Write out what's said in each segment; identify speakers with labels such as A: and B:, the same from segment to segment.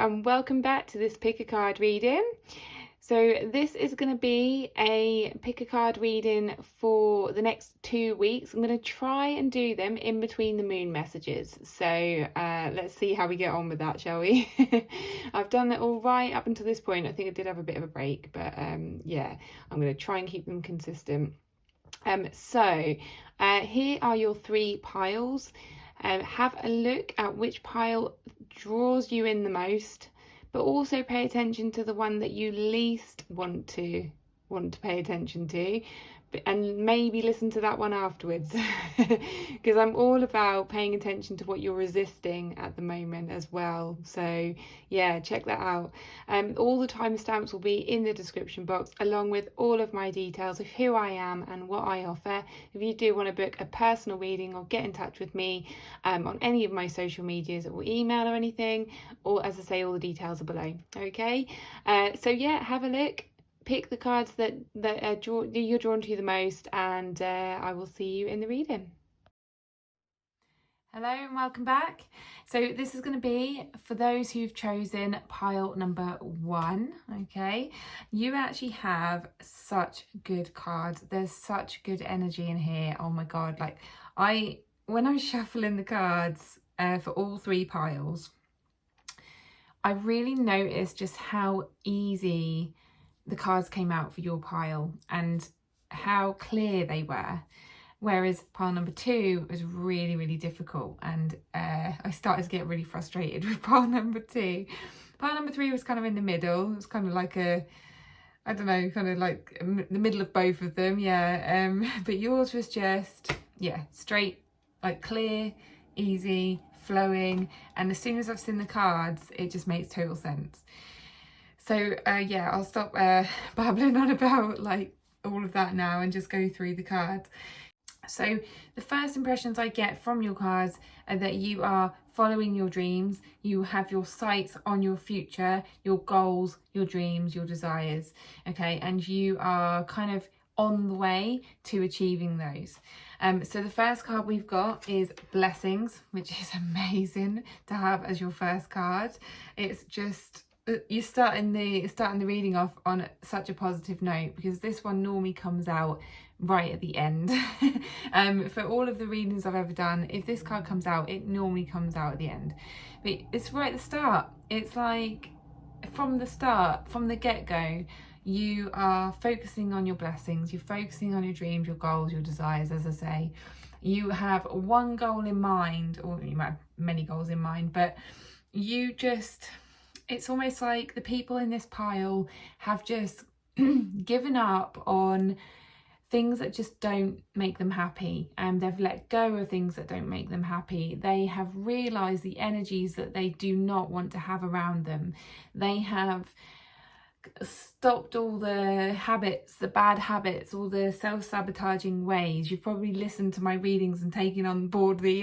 A: and welcome back to this pick a card reading. So this is going to be a pick a card reading for the next 2 weeks. I'm going to try and do them in between the moon messages. So let's see how we get on with that, shall we? I've done it all right up until this point. I think I did have a bit of a break, but yeah, I'm going to try and keep them consistent. So here are your 3 piles. Have a look at which pile draws you in the most, but also pay attention to the one that you least want to pay attention to, and maybe listen to that one afterwards, because I'm all about paying attention to what you're resisting at the moment as well. So yeah, check that out. All the timestamps will be in the description box, along with all of my details of who I am and what I offer. If you do want to book a personal reading or get in touch with me on any of my social medias or email or anything, or as I say, all the details are below. Okay, so yeah, have a look. Pick the cards that you're drawn to the most, and I will see you in the reading. Hello and welcome back. So this is going to be for those who've chosen pile number 1. Okay, you actually have such good cards. There's such good energy in here. Oh my god, like when I was shuffling the cards for all 3 piles, I really noticed just how easy the cards came out for your pile and how clear they were, whereas pile number 2 was really, really difficult, and I started to get really frustrated with pile number 2. Pile number 3 was kind of in the middle. It was kind of like I don't know, kind of like the middle of both of them, yeah. But yours was just, yeah, straight, like clear, easy, flowing, and as soon as I've seen the cards, it just makes total sense. So yeah, I'll stop babbling on about like all of that now and just go through the cards. So the first impressions I get from your cards are that you are following your dreams. You have your sights on your future, your goals, your dreams, your desires, okay? And you are kind of on the way to achieving those. So the first card we've got is Blessings, which is amazing to have as your first card. It's just, you're starting the reading off on such a positive note, because this one normally comes out right at the end. For all of the readings I've ever done, if this card comes out, it normally comes out at the end, but it's right at the start. It's like from the start, from the get-go, you are focusing on your blessings, you're focusing on your dreams, your goals, your desires. As I say, you have one goal in mind, or you might have many goals in mind, but you just, it's almost like the people in this pile have just given up on things that just don't make them happy, and they've let go of things that don't make them happy. They have realized the energies that they do not want to have around them. They have stopped all the habits, the bad habits, all the self-sabotaging ways. You've probably listened to my readings and taken on board the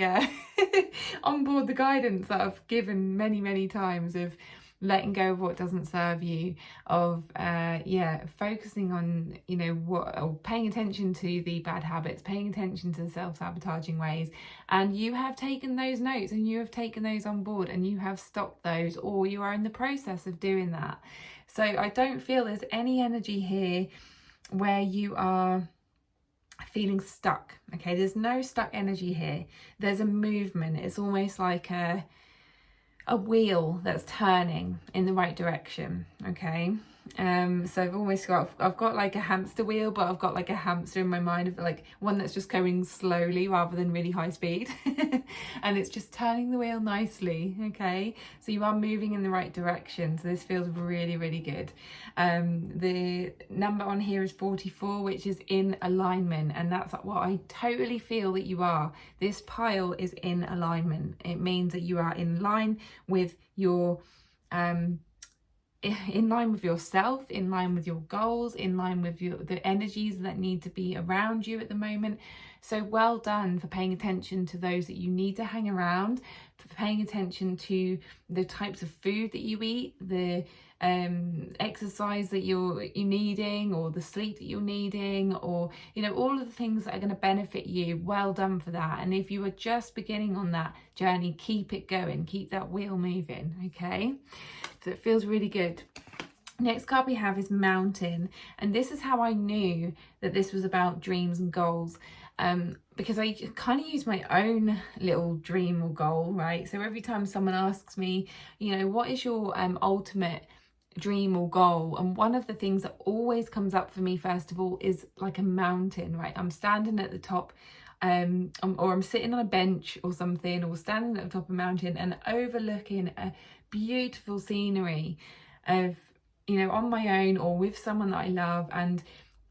A: the guidance that I've given many times of letting go of what doesn't serve you, of focusing on, you know, or paying attention to the bad habits, paying attention to the self-sabotaging ways. And you have taken those notes and you have taken those on board, and you have stopped those, or you are in the process of doing that. So I don't feel there's any energy here where you are feeling stuck. Okay, there's no stuck energy here. There's a movement. It's almost like a wheel that's turning in the right direction. Okay, so I've got like a hamster wheel, but I've got like a hamster in my mind of like one that's just going slowly rather than really high speed and it's just turning the wheel nicely. Okay, so you are moving in the right direction, so this feels really good. The number on here is 44, which is in alignment, and that's what I totally feel that you are. This pile is in alignment. It means that you are in line with your in line with yourself, in line with your goals, in line with the energies that need to be around you at the moment. So well done for paying attention to those that you need to hang around, for paying attention to the types of food that you eat, the exercise that you're needing, or the sleep that you're needing, or all of the things that are going to benefit you. Well done for that. And if you are just beginning on that journey, keep it going, keep that wheel moving. Okay, so it feels really good. Next card we have is Mountain, and this is how I knew that this was about dreams and goals, because I kind of use my own little dream or goal, right? So every time someone asks me, what is your ultimate dream or goal, and one of the things that always comes up for me first of all is like a mountain, right? I'm standing at the top, or I'm sitting on a bench or something, or standing at the top of a mountain and overlooking a beautiful scenery of on my own or with someone that I love, and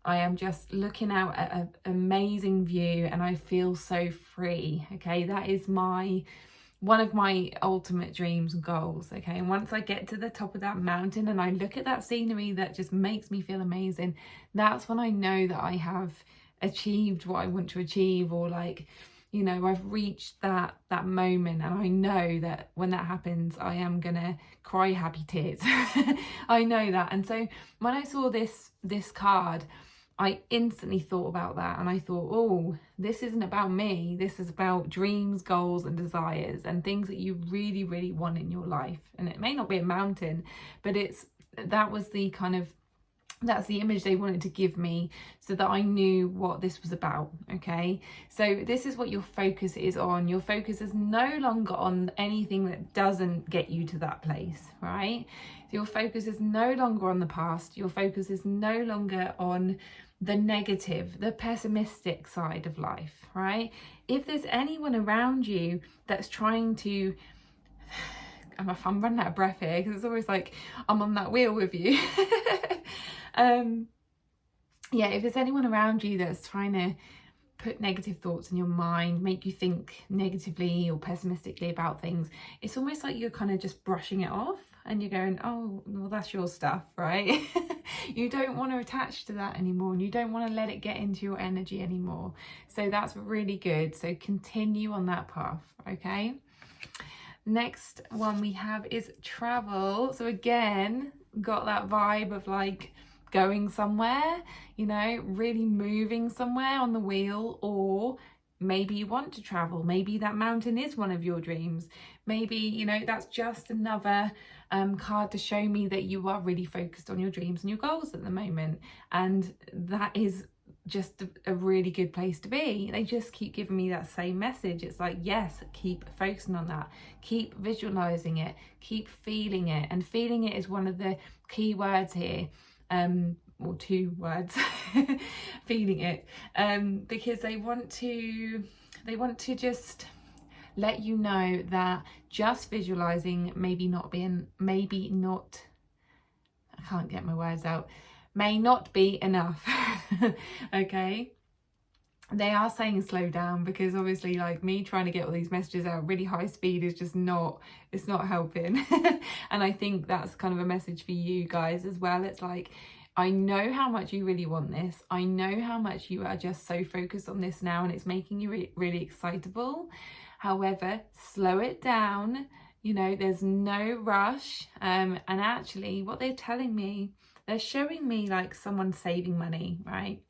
A: I am just looking out at an amazing view and I feel so free. Okay, that is one of my ultimate dreams and goals. Okay, and once I get to the top of that mountain and I look at that scenery that just makes me feel amazing, that's when I know that I have achieved what I want to achieve, or I've reached that moment, and I know that when that happens I am gonna cry happy tears. I know that. And so when I saw this card, I instantly thought about that, and I thought, oh, this isn't about me, this is about dreams, goals and desires, and things that you really, really want in your life. And it may not be a mountain, but that's the image they wanted to give me, so that I knew what this was about. Okay, so this is what your focus is on. Your focus is no longer on anything that doesn't get you to that place, right? Your focus is no longer on the past. Your focus is no longer on the negative, the pessimistic side of life, right? If there's anyone around you that's trying to, I'm running out of breath here because it's always like I'm on that wheel with you. If there's anyone around you that's trying to put negative thoughts in your mind, make you think negatively or pessimistically about things, it's almost like you're kind of just brushing it off and you're going, oh, well, that's your stuff, right? You don't want to attach to that anymore, and you don't want to let it get into your energy anymore. So that's really good. So continue on that path, okay? Next one we have is Travel. So again, got that vibe of like going somewhere, really moving somewhere on the wheel, or maybe you want to travel. Maybe that mountain is one of your dreams. Maybe, that's just another card to show me that you are really focused on your dreams and your goals at the moment. And that is just a really good place to be. They just keep giving me that same message. It's like, yes, keep focusing on that, keep visualizing it, keep feeling it. And feeling it is one of the key words here, or two words. Feeling it, because they want to just let you know that just visualizing may not I can't get my words out, may not be enough. Okay, they are saying slow down, because obviously like me trying to get all these messages out really high speed is just not helping. And I think that's kind of a message for you guys as well. It's like, I know how much you really want this. I know how much you are just so focused on this now, and it's making you really excitable. However, slow it down. There's no rush. And actually what they're telling me, they're showing me like someone saving money, right?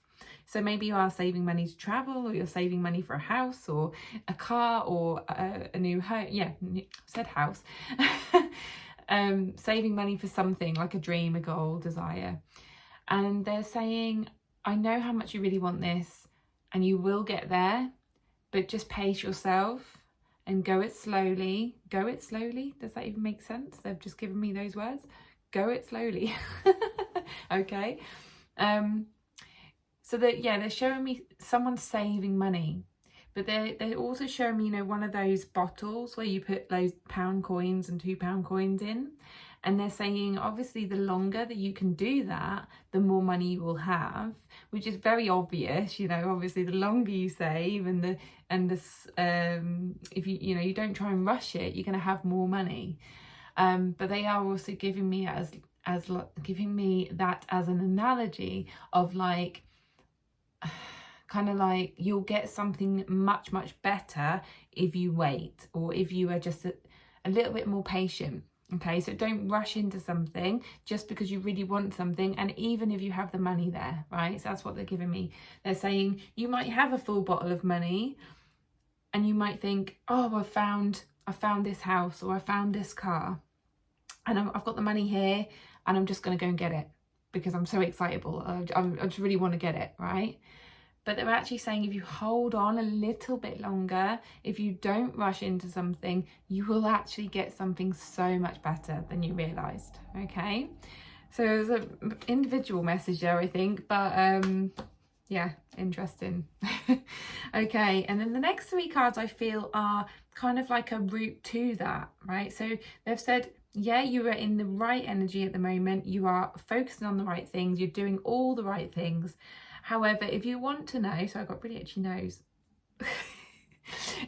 A: So maybe you are saving money to travel, or you're saving money for a house or a car or a new home. Yeah, I said house. Saving money for something like a dream, a goal, desire. And they're saying, I know how much you really want this, and you will get there, but just pace yourself and go it slowly. Go it slowly. Does that even make sense? They've just given me those words. Go it slowly. Okay. So that, yeah, they're showing me someone saving money, but they're also showing me, one of those bottles where you put those £1 coins and £2 coins in. And they're saying, obviously, the longer that you can do that, the more money you will have, which is very obvious. Obviously, the longer you save, if you don't try and rush it, you're going to have more money. But they are also giving me giving me that as an analogy of like, kind of like you'll get something much, much better if you wait, or if you are just a little bit more patient. Okay, so don't rush into something just because you really want something, and even if you have the money there, right? So that's what they're giving me. They're saying you might have a full bottle of money and you might think, oh, I found this house, or I found this car, and I've got the money here, and I'm just going to go and get it because I'm so excitable. I just really want to get it, right? But they're actually saying if you hold on a little bit longer, if you don't rush into something, you will actually get something so much better than you realised, okay? So it's an individual message there, I think, but yeah, interesting. Okay, and then the next 3 cards I feel are kind of like a route to that, right? So they've said, yeah, you are in the right energy at the moment. You are focusing on the right things. You're doing all the right things. However, if you want to know, so I got really itchy nose.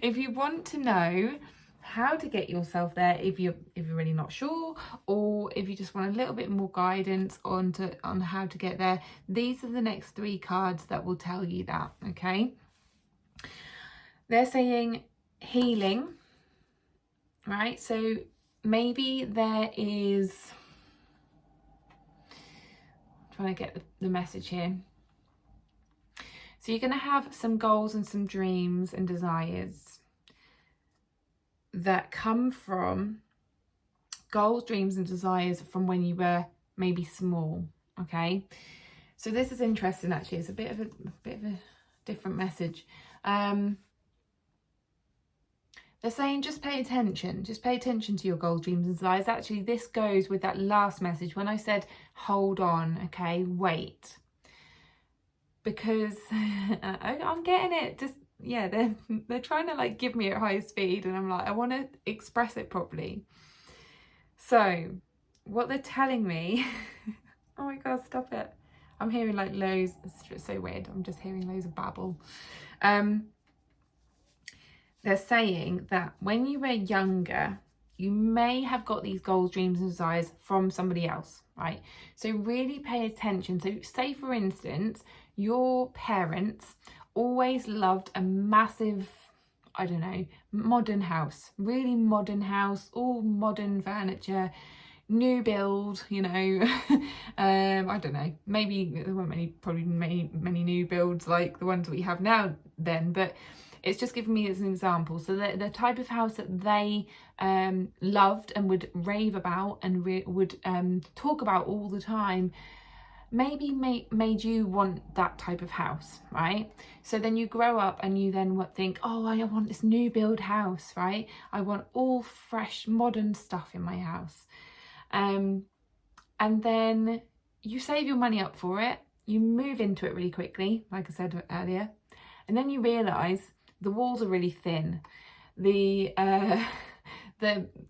A: If you want to know how to get yourself there, if you're really not sure, or if you just want a little bit more guidance on how to get there, these are the next 3 cards that will tell you that, okay? They're saying healing, right? So maybe there is, I'm trying to get the message here. So you're going to have some goals and some dreams and desires that come from goals, dreams and desires from when you were maybe small, okay? So this is interesting, actually. It's a bit of a different message. They're saying just pay attention to your goals, dreams and desires. Actually, this goes with that last message when I said hold on, okay, wait. Because I'm getting it, just, yeah, they're trying to like give me at high speed, and I'm like, I want to express it properly. So what they're telling me, oh my god, stop it. I'm hearing like loads, it's so weird, I'm just hearing loads of babble. They're saying that when you were younger, you may have got these goals, dreams and desires from somebody else, right? So really pay attention. So say, for instance, your parents always loved a massive, I don't know, modern house, really modern house, all modern furniture, new build, you know. I don't know, maybe there weren't many new builds like the ones we have now then, but it's just giving me as an example. So the type of house that they loved and would rave about and would talk about all the time, maybe made you want that type of house, right? So then you grow up and you then think, oh, I want this new build house, right? I want all fresh modern stuff in my house. And then you save your money up for it, you move into it really quickly, like I said earlier, and then you realise the walls are really thin, the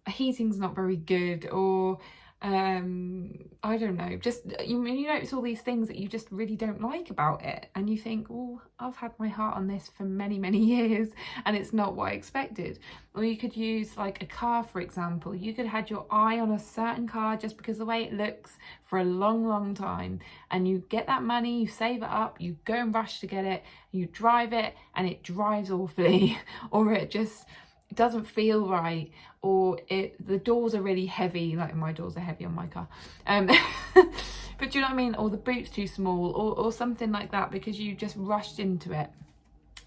A: heating's not very good, or I don't know, just you notice all these things that you just really don't like about it, and you think, oh, I've had my heart on this for many years and it's not what I expected. Or you could use like a car, for example. You could have had your eye on a certain car just because the way it looks for a long time, and you get that money, you save it up, you go and rush to get it, you drive it and it drives awfully, or it just doesn't feel right, or the doors are really heavy, like my doors are heavy on my car, but do you know what I mean, or the boot's too small, or something like that, because you just rushed into it.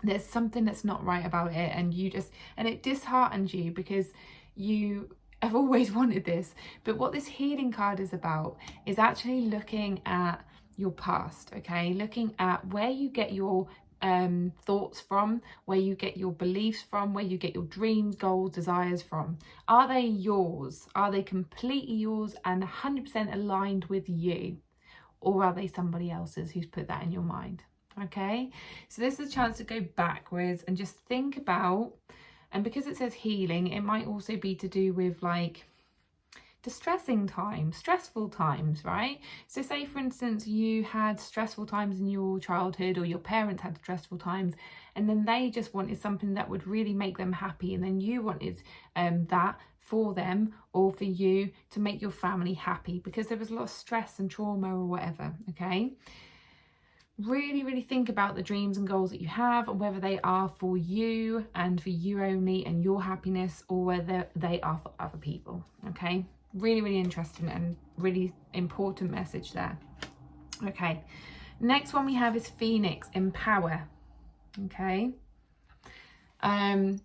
A: There's something that's not right about it, and it disheartens you because you have always wanted this. But what this healing card is about is actually looking at your past, okay, looking at where you get your thoughts from, where you get your beliefs from, where you get your dreams, goals, desires from. Are they yours? Are they completely yours and 100% aligned with you? Or are they somebody else's who's put that in your mind? Okay, so this is a chance to go backwards and just think about, and because it says healing, it might also be to do with like distressing times, stressful times, right? So say, for instance, you had stressful times in your childhood, or your parents had stressful times, and then they just wanted something that would really make them happy, and then you wanted that for them or for you to make your family happy because there was a lot of stress and trauma or whatever, okay? really think about the dreams and goals that you have and whether they are for you and for you only and your happiness, or whether they are for other people. Okay, really interesting and really important message there. Okay, next one we have is Phoenix, empower. Okay, I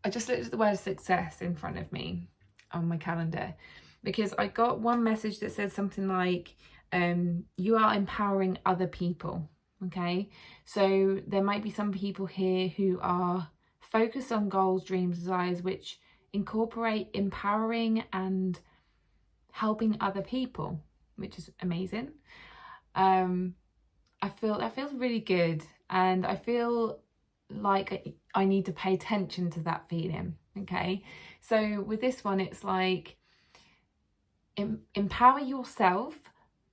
A: just looked at the word success in front of me on my calendar, because I got one message that said something like, you are empowering other people. Okay, so there might be some people here who are focused on goals, dreams, desires which incorporate empowering and helping other people, which is amazing. I feel that feels really good, and I feel like I need to pay attention to that feeling. Okay, so with this one, it's like empower yourself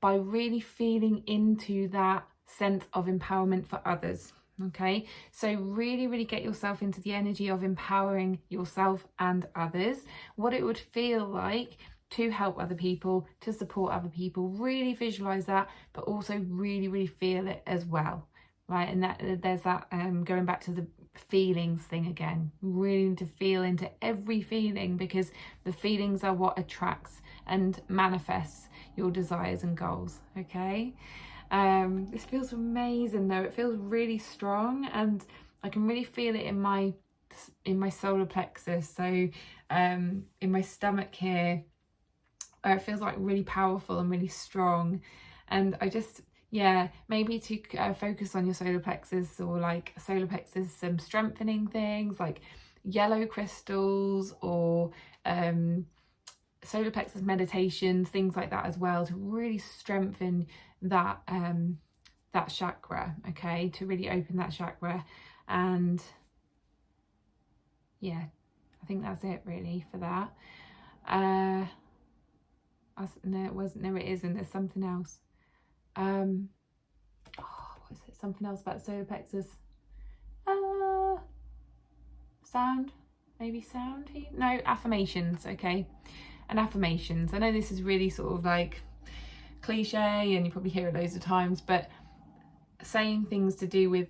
A: by really feeling into that sense of empowerment for others. Okay, so really get yourself into the energy of empowering yourself and others, what it would feel like to help other people, to support other people. Really visualize that, but also really feel it as well, right? And that there's that going back to the feelings thing again. Really need to feel into every feeling, because the feelings are what attracts and manifests your desires and goals. Okay, this feels amazing though. It feels really strong, and I can really feel it in my solar plexus, so in my stomach here. It feels like really powerful and really strong, and I just, yeah, maybe to focus on your solar plexus, or like solar plexus, some strengthening things like yellow crystals, or solar plexus meditations, things like that as well, to really strengthen that that chakra. Okay, to really open that chakra. And yeah, I think that's it really for that. No, it wasn't. No, it isn't. There's something else. What is it? Something else about solar plexus. Sound, maybe sound. No, affirmations. Okay, and affirmations. I know this is really sort of like cliche, and you probably hear it loads of times, but saying things to do with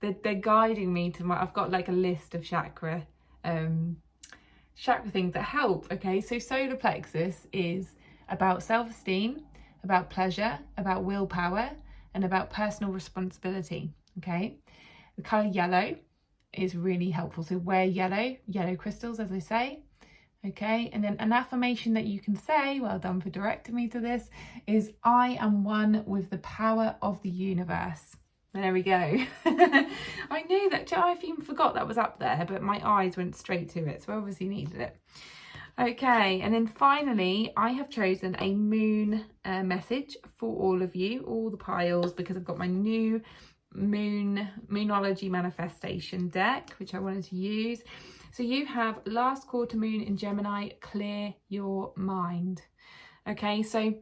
A: they're guiding me to my. I've got like a list of chakra things that help. Okay, so solar plexus is about self-esteem, about pleasure, about willpower, and about personal responsibility. Okay, the color yellow is really helpful, so wear yellow crystals, as I say. Okay, and then an affirmation that you can say, well done for directing me to this, is I am one with the power of the universe. There we go. I knew that. I even forgot that was up there, but my eyes went straight to it, so I obviously needed it. Okay, and then finally, I have chosen a moon message for all of you, all the piles, because I've got my new Moonology manifestation deck, which I wanted to use. So you have last quarter moon in Gemini, clear your mind. Okay, so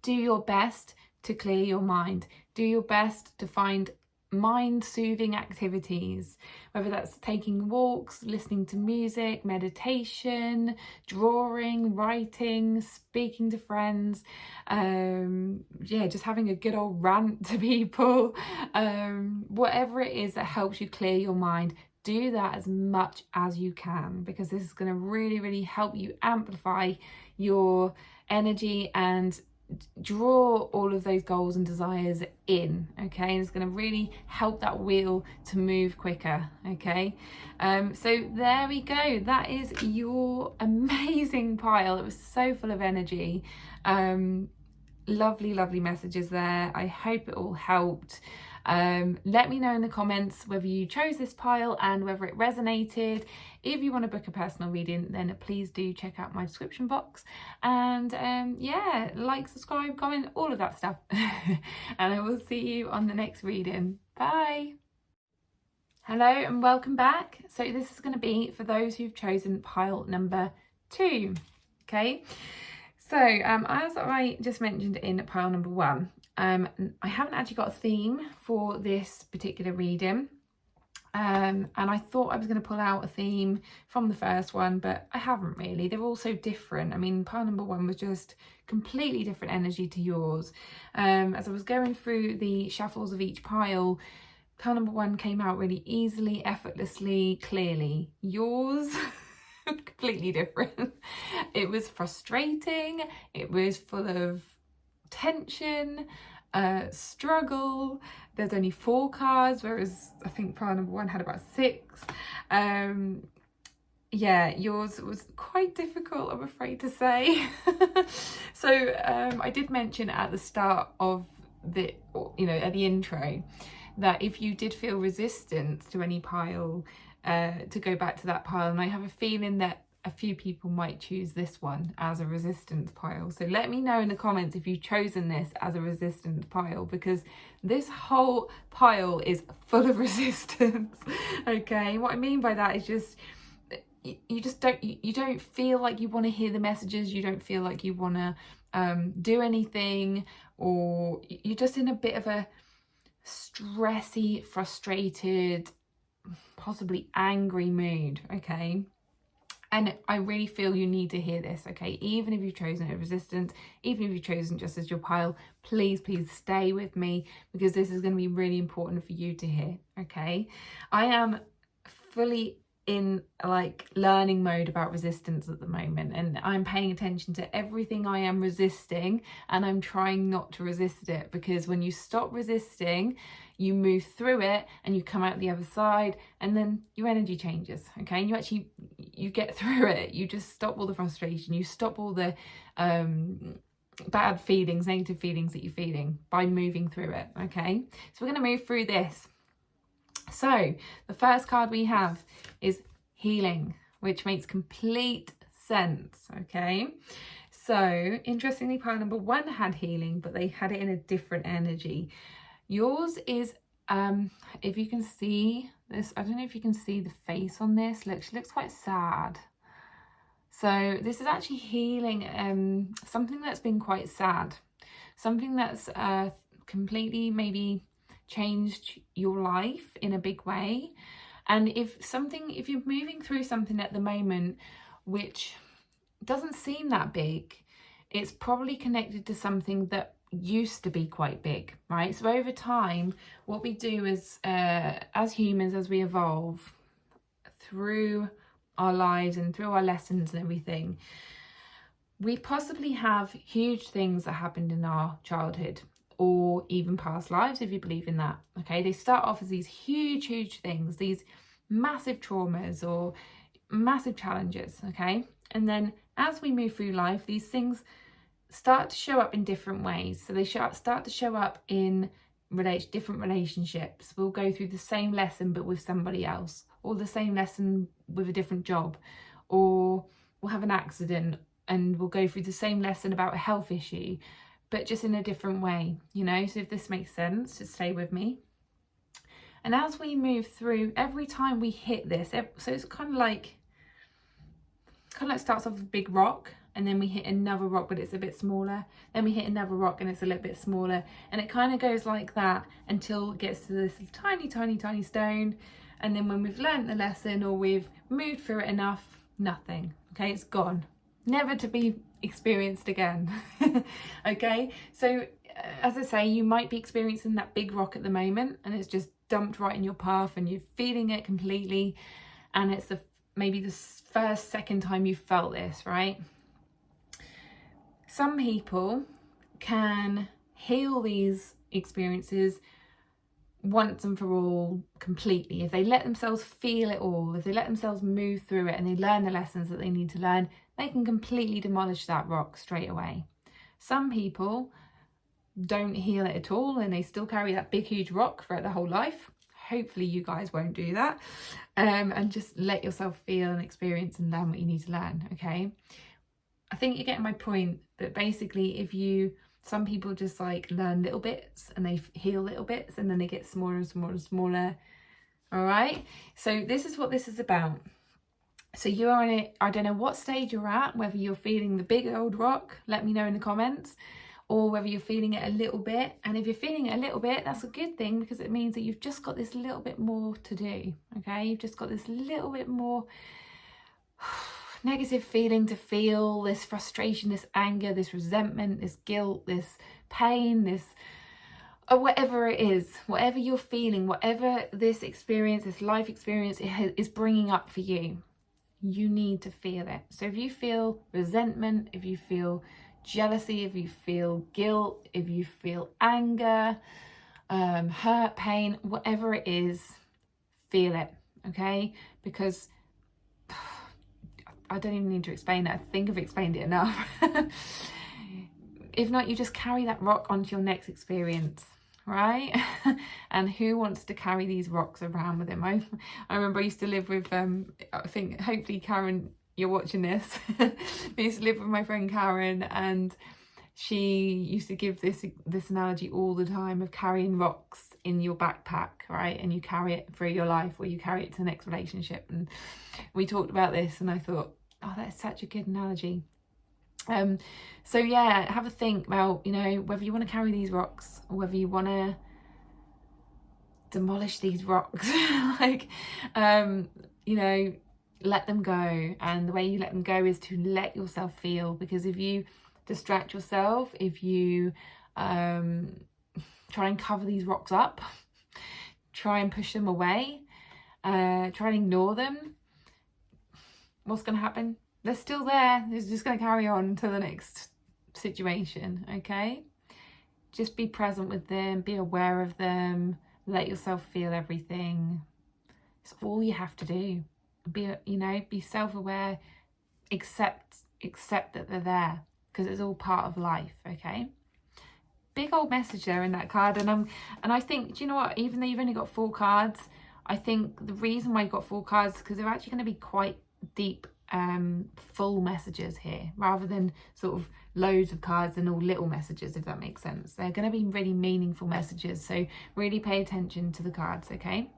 A: do your best to clear your mind. Do your best to find mind-soothing activities, whether that's taking walks, listening to music, meditation, drawing, writing, speaking to friends, just having a good old rant to people, whatever it is that helps you clear your mind. Do that as much as you can, because this is going to really help you amplify your energy and draw all of those goals and desires in. Okay, and it's going to really help that wheel to move quicker. Okay, so there we go. That is your amazing pile. It was so full of energy. Lovely messages there. I hope it all helped. Let me know in the comments whether you chose this pile and whether it resonated. If you want to book a personal reading, then please do check out my description box, and yeah, like, subscribe, comment, all of that stuff. And I will see you on the next reading. Bye. Hello and welcome back. So this is going to be for those who've chosen pile number 2. Okay, so as I just mentioned in pile number 1, I haven't actually got a theme for this particular reading. And I thought I was going to pull out a theme from the first one, but I haven't really. They're all so different. I mean, pile number one was just completely different energy to yours. As I was going through the shuffles of each pile number one came out really easily, effortlessly, clearly. Yours, completely different. It was frustrating. It was full of tension, struggle. There's only 4 cards, whereas I think pile number one had about 6. Yeah, yours was quite difficult, I'm afraid to say. So I did mention at the start of the, at the intro, that if you did feel resistance to any pile, to go back to that pile, and I have a feeling that a few people might choose this one as a resistance pile. So let me know in the comments if you've chosen this as a resistance pile, because this whole pile is full of resistance. Okay, what I mean by that is just you just don't feel like you want to hear the messages, you don't feel like you want to do anything, or you're just in a bit of a stressy, frustrated, possibly angry mood. Okay, and I really feel you need to hear this. Okay, even if you've chosen a resistance, even if you've chosen just as your pile, please stay with me, because this is going to be really important for you to hear. Okay, I am fully in like learning mode about resistance at the moment, and I'm paying attention to everything I am resisting, and I'm trying not to resist it, because when you stop resisting, you move through it and you come out the other side, and then your energy changes. Okay, and you get through it. You just stop all the frustration, you stop all the bad feelings, negative feelings that you're feeling by moving through it. Okay, so we're going to move through this. So the first card we have is healing, which makes complete sense. Okay, so interestingly, pile number one had healing, but they had it in a different energy. Yours is, if you can see this, I don't know if you can see the face on this, she looks quite sad. So this is actually healing something that's been quite sad, something that's completely maybe changed your life in a big way. And if you're moving through something at the moment which doesn't seem that big, it's probably connected to something that used to be quite big, right? So over time, what we do is as humans, as we evolve through our lives and through our lessons and everything, we possibly have huge things that happened in our childhood, or even past lives, if you believe in that. Okay, they start off as these huge things, these massive traumas or massive challenges. Okay, and then as we move through life, these things start to show up in different ways. So they start to show up in different relationships. We'll go through the same lesson but with somebody else, or the same lesson with a different job, or we'll have an accident and we'll go through the same lesson about a health issue, but just in a different way, so if this makes sense, just stay with me. And as we move through, every time we hit this, so it's kind of like starts off with a big rock, and then we hit another rock but it's a bit smaller, then we hit another rock and it's a little bit smaller, and it kind of goes like that until it gets to this tiny stone. And then when we've learnt the lesson, or we've moved through it enough, nothing. Okay, it's gone, never to be experienced again. Okay, so as I say, you might be experiencing that big rock at the moment, and it's just dumped right in your path and you're feeling it completely, and it's maybe the second time you've felt this, right? Some people can heal these experiences once and for all, completely. If they let themselves feel it all, if they let themselves move through it and they learn the lessons that they need to learn, they can completely demolish that rock straight away. Some people don't heal it at all and they still carry that big huge rock throughout their whole life. Hopefully you guys won't do that, and just let yourself feel and experience and learn what you need to learn. Okay, I think you're getting my point, that basically some people just like learn little bits and they heal little bits, and then they get smaller and smaller and smaller. All right, so this is what this is about. So you are in it, I don't know what stage you're at, whether you're feeling the big old rock, let me know in the comments, or whether you're feeling it a little bit. And if you're feeling it a little bit, that's a good thing, because it means that you've just got this little bit more to do, okay? You've just got this little bit more negative feeling to feel, this frustration, this anger, this resentment, this guilt, this pain, this, or whatever it is, whatever you're feeling, whatever this experience, this life experience is bringing up for you, you need to feel it. So if you feel resentment, if you feel jealousy, if you feel guilt, if you feel anger, hurt, pain, whatever it is, feel it, okay? Because I don't even need to explain it. I think I've explained it enough. If not, you just carry that rock onto your next experience, right? And who wants to carry these rocks around with him? I remember I used to live with, I think, hopefully Karen, you're watching this. I used to live with my friend Karen, and she used to give this analogy all the time of carrying rocks in your backpack, right? And you carry it through your life, or you carry it to the next relationship. And we talked about this, and I thought, oh, that's such a good analogy. So yeah, have a think about, you know, whether you want to carry these rocks or whether you want to demolish these rocks. Like, you know, let them go. And the way you let them go is to let yourself feel, because if you distract yourself, if you try and cover these rocks up, try and push them away, try and ignore them, what's going to happen? They're still there. It's just going to carry on to the next situation, okay? Just be present with them, be aware of them, let yourself feel everything. It's all you have to do. Be, you know, be self-aware, accept that they're there, because it's all part of life, okay? Big old message there in that card. And I think, do you know what, even though you've only got 4 cards, I think the reason why you've got 4 cards is because they're actually going to be quite deep, full messages here, rather than sort of loads of cards and all little messages, if that makes sense. They're going to be really meaningful messages, so really pay attention to the cards, okay?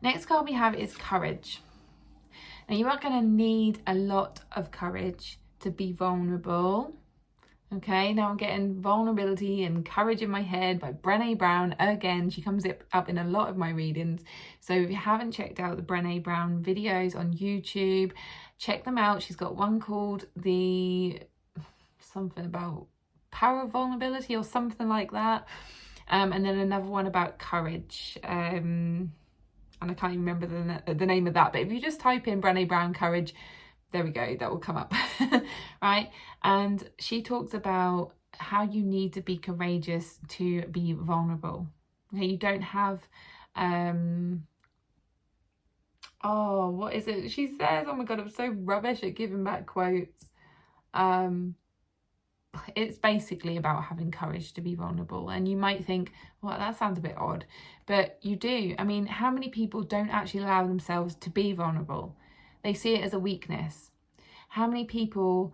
A: Next card we have is courage. Now, you are going to need a lot of courage to be vulnerable. Okay, now I'm getting vulnerability and courage in my head by Brené Brown. Again, she comes up in a lot of my readings. So if you haven't checked out the Brené Brown videos on YouTube, check them out. She's got one called something about power of vulnerability or something like that. And then another one about courage. And I can't even remember the name of that. But if you just type in Brené Brown courage, there we go, that will come up. Right? And she talks about how you need to be courageous to be vulnerable. Okay, you don't have what is it she says? Oh my god, I'm so rubbish at giving back quotes. It's basically about having courage to be vulnerable. And you might think, well, that sounds a bit odd, but you do. I mean, how many people don't actually allow themselves to be vulnerable? They see it as a weakness. How many people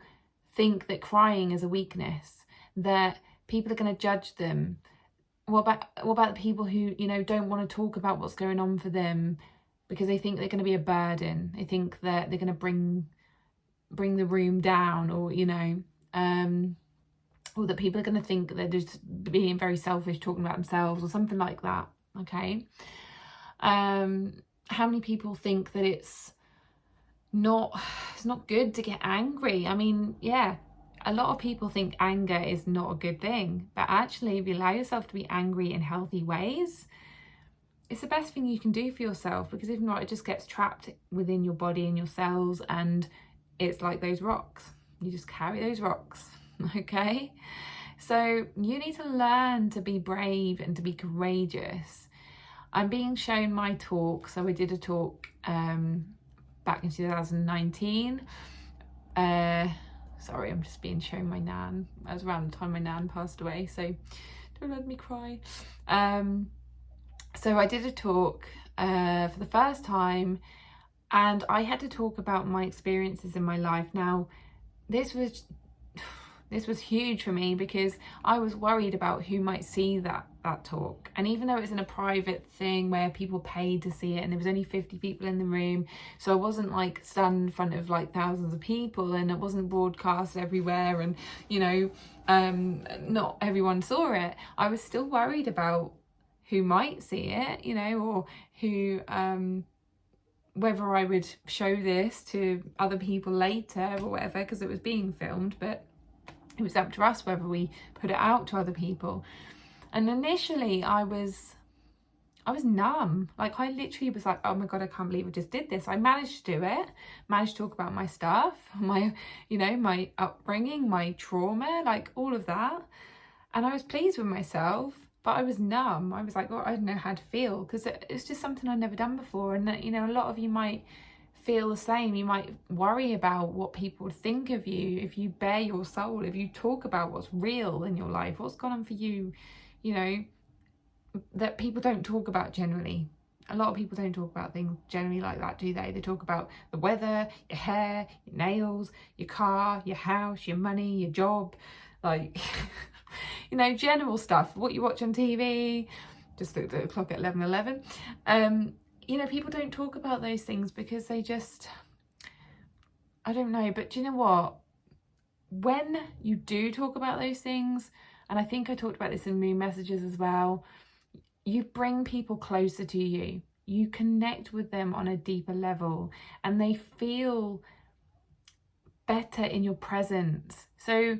A: think that crying is a weakness, that people are going to judge them? What about the people who, you know, don't want to talk about what's going on for them because they think they're going to be a burden? They think that they're going to bring the room down, or, you know, or that people are going to think that they're just being very selfish, talking about themselves or something like that, okay? How many people think that it's not good to get angry? I mean, yeah, a lot of people think anger is not a good thing, but actually, if you allow yourself to be angry in healthy ways, it's the best thing you can do for yourself, because if not, it just gets trapped within your body and your cells, and it's like those rocks. You just carry those rocks, okay? So you need to learn to be brave and to be courageous. I'm being shown my talk. So I did a talk back in 2019. Sorry, I'm just being shown my nan. That was around the time my nan passed away, so don't let me cry. So I did a talk for the first time, and I had to talk about my experiences in my life. Now, this was This was huge for me because I was worried about who might see that talk. And even though it was in a private thing where people paid to see it and there was only 50 people in the room, so I wasn't like standing in front of like thousands of people, and it wasn't broadcast everywhere, and not everyone saw it, I was still worried about who might see it, or who whether I would show this to other people later or whatever, because it was being filmed. But it was up to us whether we put it out to other people. And initially I was numb. Like, I literally was like, oh my God, I can't believe I just did this. I managed to do it, managed to talk about my stuff, my upbringing, my trauma, like all of that. And I was pleased with myself, but I was numb. I was like, well, I don't know how to feel, because it's just something I'd never done before. And a lot of you might feel the same. You might worry about what people would think of you if you bare your soul, if you talk about what's real in your life, what's gone on for you, that people don't talk about generally. A lot of people don't talk about things generally like that, do they? They talk about the weather, your hair, your nails, your car, your house, your money, your job, like general stuff, what you watch on TV. Just looked at the clock at 11:11. People don't talk about those things because they just, I don't know. But do you know what? When you do talk about those things, and I think I talked about this in Moon Messages as well, you bring people closer to you. You connect with them on a deeper level, and they feel better in your presence. So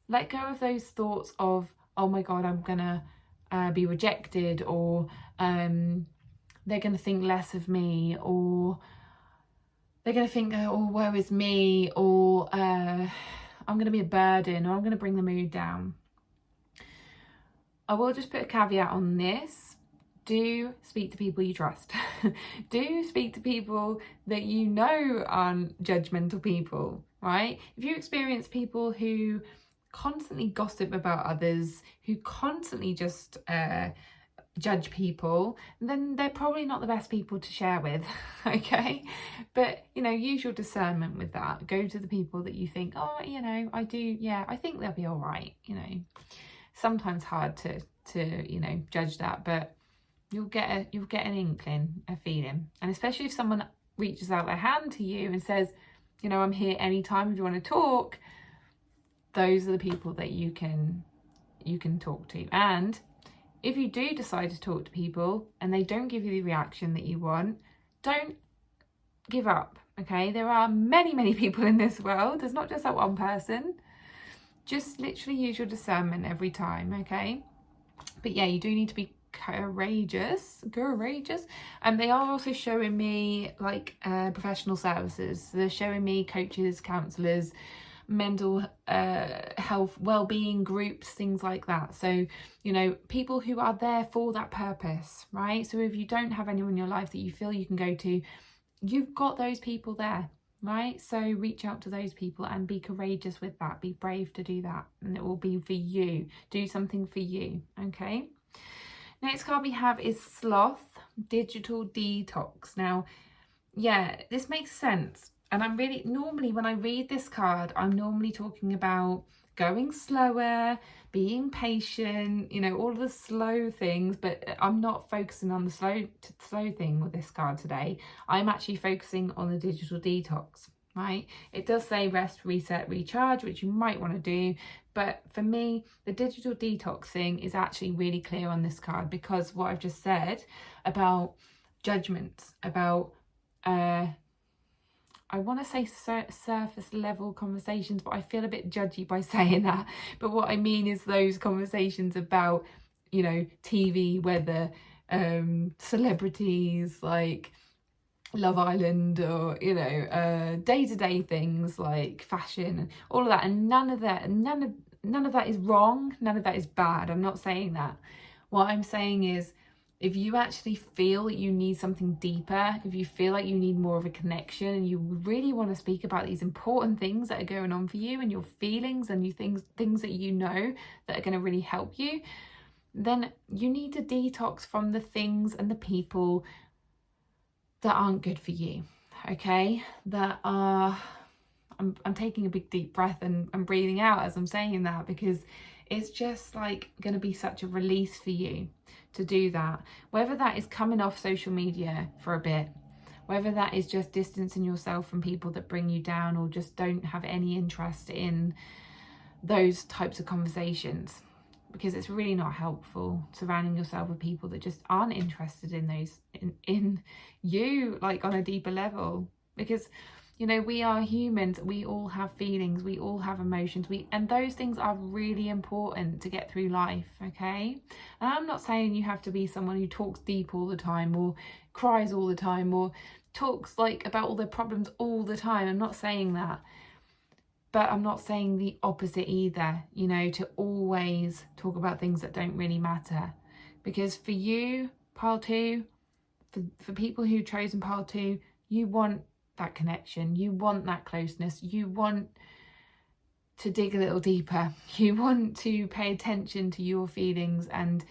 A: let go of those thoughts of, oh my God, I'm gonna be rejected, or they're going to think less of me, or they're going to think, oh, woe is me, or I'm going to be a burden, or I'm going to bring the mood down. I will just put a caveat on this. Do speak to people you trust. Do speak to people that you know aren't judgmental people, right? If you experience people who constantly gossip about others, who constantly just judge people, then they're probably not the best people to share with. Okay, but use your discernment with that. Go to the people that you think, oh, I think they'll be all right. Sometimes hard to judge that, but you'll get an inkling, a feeling. And especially if someone reaches out their hand to you and says, I'm here anytime if you want to talk, those are the people that you can talk to. And if you do decide to talk to people and they don't give you the reaction that you want, don't give up, okay? There are many, many people in this world. There's not just that one person. Just literally use your discernment every time, okay? But yeah, you do need to be courageous. And they are also showing me like professional services. They're showing me coaches, counsellors, mental health, well-being groups, things like that. So people who are there for that purpose, right? So if you don't have anyone in your life that you feel you can go to, you've got those people there, right? So reach out to those people and be courageous with that. Be brave to do that, and it will be for you. Do something for you, okay? Next card we have is Sloth, Digital Detox. Now, yeah, this makes sense. And I'm really, normally when I read this card, I'm normally talking about going slower, being patient, all of the slow things, but I'm not focusing on the slow thing with this card today. I'm actually focusing on the digital detox, right? It does say rest, reset, recharge, which you might want to do. But for me, the digital detox thing is actually really clear on this card, because what I've just said about judgments, about I want to say surface level conversations, but I feel a bit judgy by saying that. But what I mean is those conversations about, TV, weather, celebrities, like Love Island, or, day-to-day things like fashion and all of that. And none of that is wrong. None of that is bad. I'm not saying that. What I'm saying is, if you actually feel that you need something deeper, if you feel like you need more of a connection, and you really want to speak about these important things that are going on for you, and your feelings and things that that are going to really help you, then you need to detox from the things and the people that aren't good for you, okay? That are I'm taking a big deep breath and I'm breathing out as I'm saying that, because it's just like going to be such a release for you to do that. Whether that is coming off social media for a bit, whether that is just distancing yourself from people that bring you down or just don't have any interest in those types of conversations, because it's really not helpful surrounding yourself with people that just aren't interested in those, in you, like on a deeper level. Because, you know, we are humans, we all have feelings, we all have emotions, and those things are really important to get through life, okay? And I'm not saying you have to be someone who talks deep all the time or cries all the time or talks like about all their problems all the time. I'm not saying that. But I'm not saying the opposite either, you know, to always talk about things that don't really matter. Because for you, pile 2, for people who've chosen pile 2, you want that connection, you want that closeness, you want to dig a little deeper, you want to pay attention to your feelings and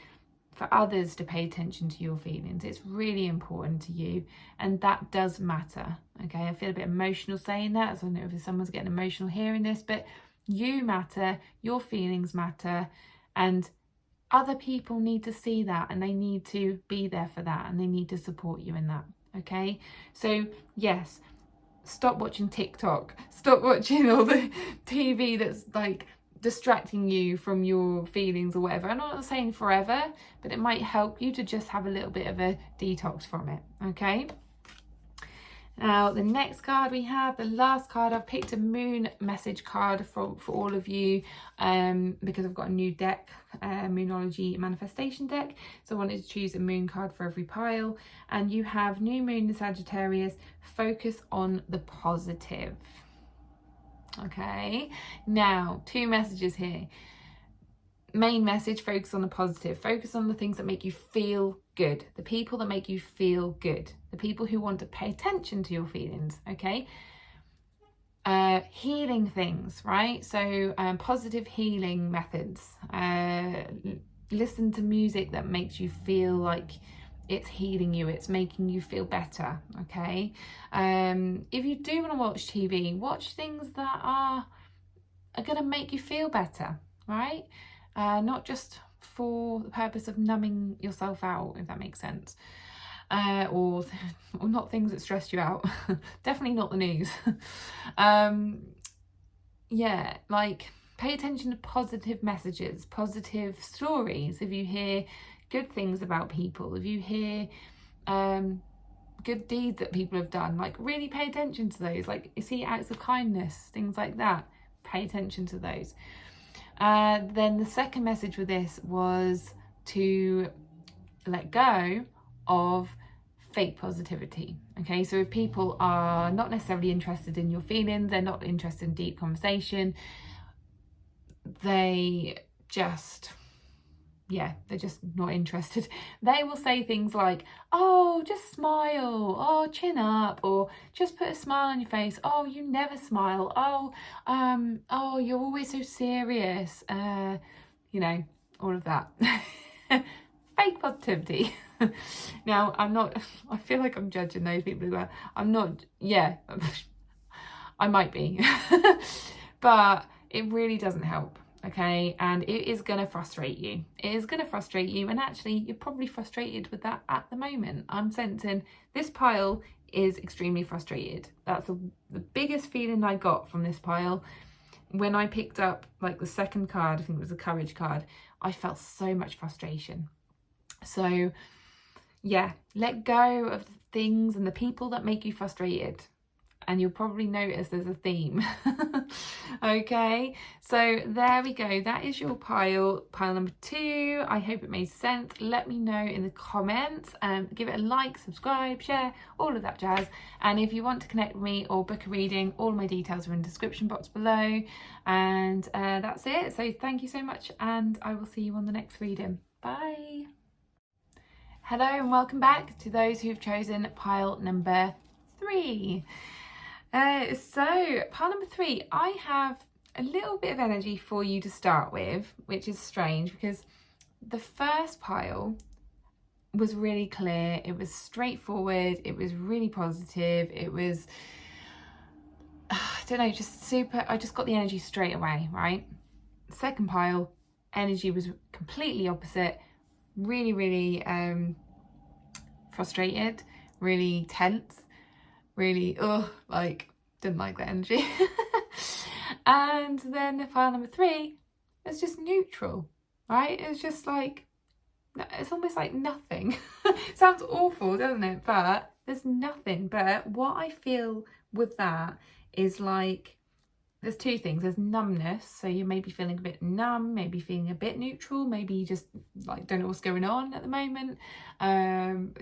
A: for others to pay attention to your feelings. It's really important to you, and that does matter, okay? I feel a bit emotional saying that, so I don't know if someone's getting emotional hearing this, but you matter, your feelings matter, and other people need to see that, and they need to be there for that, and they need to support you in that, okay? So yes, stop watching TikTok, stop watching all the TV that's like distracting you from your feelings or whatever. I'm not saying forever, but it might help you to just have a little bit of a detox from it, okay? Now, the next card we have, the last card, I've picked a moon message card for all of you because I've got a new deck, Moonology manifestation deck. So I wanted to choose a moon card for every pile. And you have new moon in Sagittarius, focus on the positive. Okay, now 2 messages here. Main message, focus on the positive. Focus on the things that make you feel good. The people that make you feel good. The people who want to pay attention to your feelings, okay? Healing things, right? So positive healing methods. Listen to music that makes you feel like it's healing you, it's making you feel better, okay? If you do want to watch TV, watch things that are going to make you feel better, right? Not just for the purpose of numbing yourself out, if that makes sense. Or not things that stress you out. Definitely not the news. Yeah, like pay attention to positive messages, positive stories. If you hear good things about people, if you hear good deeds that people have done, like really pay attention to those. Like you see acts of kindness, things like that, pay attention to those. Then the second message with this was to let go of fake positivity. Okay, so if people are not necessarily interested in your feelings, they're not interested in deep conversation, they're just not interested. They will say things like, oh, just smile, oh, chin up, or just put a smile on your face, oh, you never smile, oh, you're always so serious, you know, all of that. Fake positivity. Now, I feel like I'm judging those people as well. I'm not, yeah, I might be, but it really doesn't help. Okay, and it is going to frustrate you. It is going to frustrate you, and actually you're probably frustrated with that at the moment. I'm sensing this pile is extremely frustrated. That's the biggest feeling I got from this pile. When I picked up like the second card, I think it was the courage card, I felt so much frustration. So yeah, let go of things and the people that make you frustrated. And you'll probably notice there's a theme. Okay, so there we go. That is your pile number 2. I hope it made sense. Let me know in the comments. Give it a like, subscribe, share, all of that jazz. And if you want to connect with me or book a reading, all my details are in the description box below. And that's it. So thank you so much, and I will see you on the next reading. Bye. Hello and welcome back to those who've chosen pile number 3. So pile number 3, I have a little bit of energy for you to start with, which is strange because the first pile was really clear, it was straightforward, it was really positive, it was I don't know, just super, I just got the energy straight away, right? Second pile, energy was completely opposite. Really, really frustrated, really tense, really, like, didn't like the energy. And then the pile number 3 is just neutral, right? It's just like, it's almost like nothing. Sounds awful, doesn't it? But there's nothing. But what I feel with that is like, there's 2 things. There's numbness, so you may be feeling a bit numb, maybe feeling a bit neutral, maybe you just like don't know what's going on at the moment.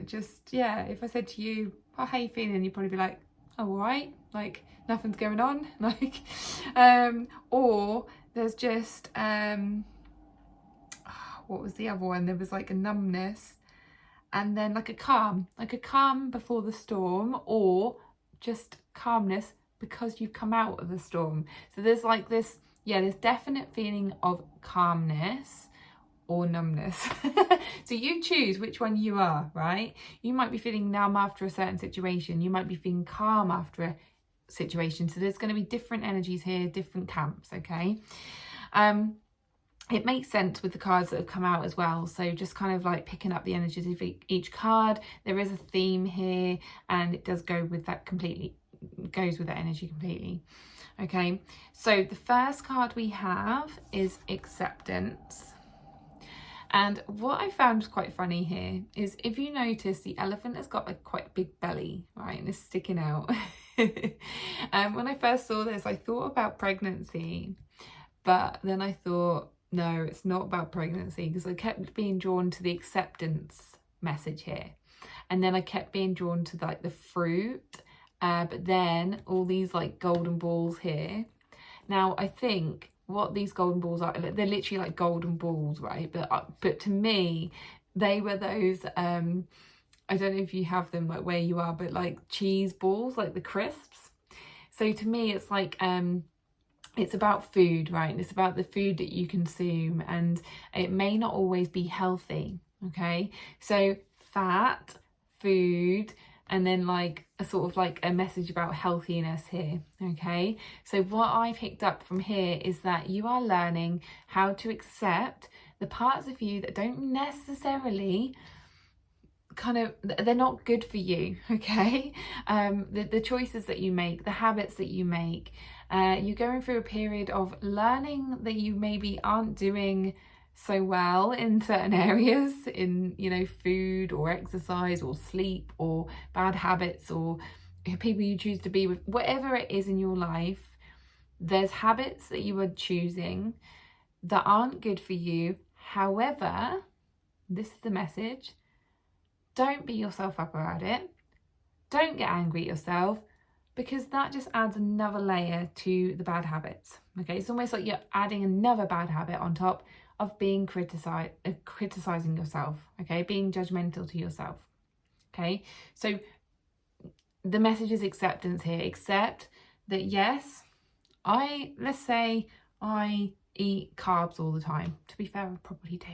A: Just, yeah, if I said to you, oh, how you feeling? You'd probably be like, oh, all right, like nothing's going on. Like, or there's just, what was the other one? There was like a numbness and then like a calm before the storm, or just calmness because you've come out of the storm. So there's like this, yeah, this definite feeling of calmness or numbness. So you choose which one you are, right? You might be feeling numb after a certain situation. You might be feeling calm after a situation. So there's going to be different energies here, different camps, okay? It makes sense with the cards that have come out as well. So just kind of like picking up the energies of each card. There is a theme here and it does go with that completely, goes with that energy completely. Okay, so the first card we have is acceptance. And what I found quite funny here is, if you notice, the elephant has got like quite a big belly, right? And it's sticking out. When I first saw this, I thought about pregnancy, but then I thought, no, it's not about pregnancy, because I kept being drawn to the acceptance message here. And then I kept being drawn to like the fruit, but then all these like golden balls here. Now, I think what these golden balls are, they're literally like golden balls, right? But to me, they were those, I don't know if you have them like where you are, but like cheese balls, like the crisps. So to me, it's like, it's about food, right? And it's about the food that you consume, and it may not always be healthy, okay? So fat, food, and then like a sort of like a message about healthiness here, okay? So what I picked up from here is that you are learning how to accept the parts of you that don't necessarily they're not good for you, okay? The choices that you make, the habits that you make, you're going through a period of learning that you maybe aren't doing so well in certain areas, in, you know, food or exercise or sleep or bad habits or people you choose to be with, whatever it is in your life. There's habits that you are choosing that aren't good for you. However, this is the message: don't beat yourself up about it. Don't get angry at yourself, because that just adds another layer to the bad habits. Okay, it's almost like you're adding another bad habit on top of being criticizing yourself, okay, being judgmental to yourself. Okay, so the message is acceptance here. Accept that, yes, let's say I eat carbs all the time. To be fair, I probably do.